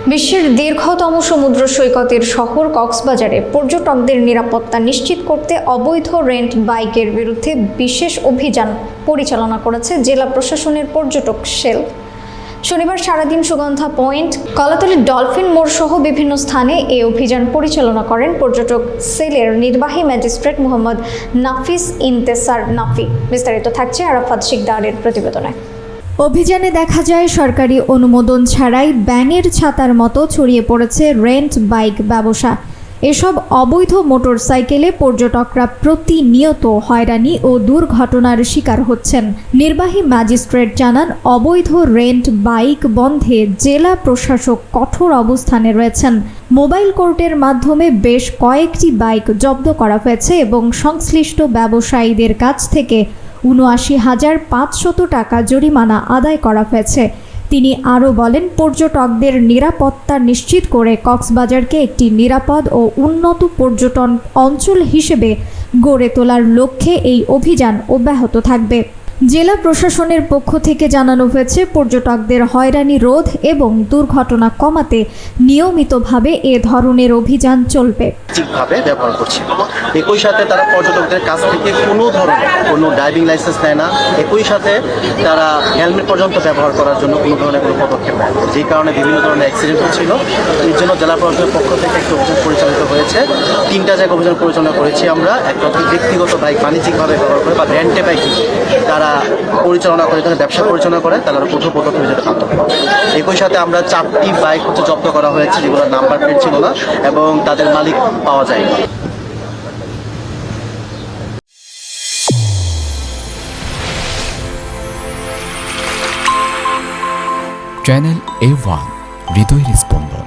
বিশ্বের দীর্ঘতম সমুদ্র সৈকতের শহর কক্সবাজারে পর্যটকদের নিরাপত্তা নিশ্চিত করতে অবৈধ রেন্ট বাইকের বিরুদ্ধে বিশেষ অভিযান পরিচালনা করেছে জেলা প্রশাসনের পর্যটক সেল। শনিবার সারাদিন সুগন্ধা পয়েন্ট, কলাতলী ডলফিন মোড় সহ বিভিন্ন স্থানে এই অভিযান পরিচালনা করেন পর্যটক সেলের নির্বাহী ম্যাজিস্ট্রেট মোহাম্মদ নাফিস ইন্তেসার নাফি। বিস্তারিত থাকছে আরাফাত শিকদারের প্রতিবেদনে। অভিযানে দেখা যায় সরকারি অনুমোদন ছাড়াই ব্যাঙের ছাতার মতো ছড়িয়ে পড়েছে রেন্ট বাইক ব্যবসা। এসব অবৈধ মোটরসাইকেলে পর্যটকরা প্রতিনিয়ত হয়রানি ও দুর্ঘটনার শিকার হচ্ছেন। নির্বাহী ম্যাজিস্ট্রেট জানান, অবৈধ রেন্ট বাইক বন্ধে জেলা প্রশাসক কঠোর অবস্থানে রয়েছেন। মোবাইল কোর্টের মাধ্যমে বেশ কয়েকটি বাইক জব্দ করা হয়েছে এবং সংশ্লিষ্ট ব্যবসায়ীদের কাছ থেকে ৭৯,৫০০ টাকা জরিমানা আদায় করা হয়েছে। তিনি আরও বলেন, পর্যটকদের নিরাপত্তা নিশ্চিত করে কক্সবাজারকে একটি নিরাপদ ও উন্নত পর্যটন অঞ্চল হিসেবে গড়ে তোলার লক্ষ্যে এই অভিযান অব্যাহত থাকবে। জেলা প্রশাসনের পক্ষ থেকে জানানো হয়েছে, পর্যটকদের হয়রানি রোধ এবং দুর্ঘটনা কমাতে নিয়মিতভাবে এ ধরনের অভিযান চলবে। ঠিকভাবে ব্যবহার করছে। একই সাথে তারা পর্যটকদের কাছ থেকে কোনো ড্রাইভিং লাইসেন্স নেয় না। একই সাথে তারা হেলমেট পর্যন্ত ব্যবহার করার জন্য কোনো ধরনের কোনো পদক্ষেপ নেয় না, যে কারণে বিভিন্ন ধরনের অ্যাক্সিডেন্ট হচ্ছিল। এর জন্য জেলা প্রশাসনের পক্ষ থেকে একটি অভিযান পরিচালিত হয়েছে। 3টা জায়গায় অভিযান পরিচালনা করেছি আমরা। একটা ব্যক্তিগত বাইক বাণিজ্যিকভাবে ব্যবহার করে বা রেন্টে বাইক তারা পরিচালনা করে, এখানে ব্যবসা পরিচালনা করে, তারা কঠোর পদক্ষেপ হিসেবে কাজ করে। একই সাথে আমরা 4টি বাইক জব্দ করা হয়েছে, যেগুলোর নাম্বার প্লেট ছিল না এবং তাদের মালিক পাওয়া যায়নি। চ্যানেল A1 হৃদয়ের স্পন্দন।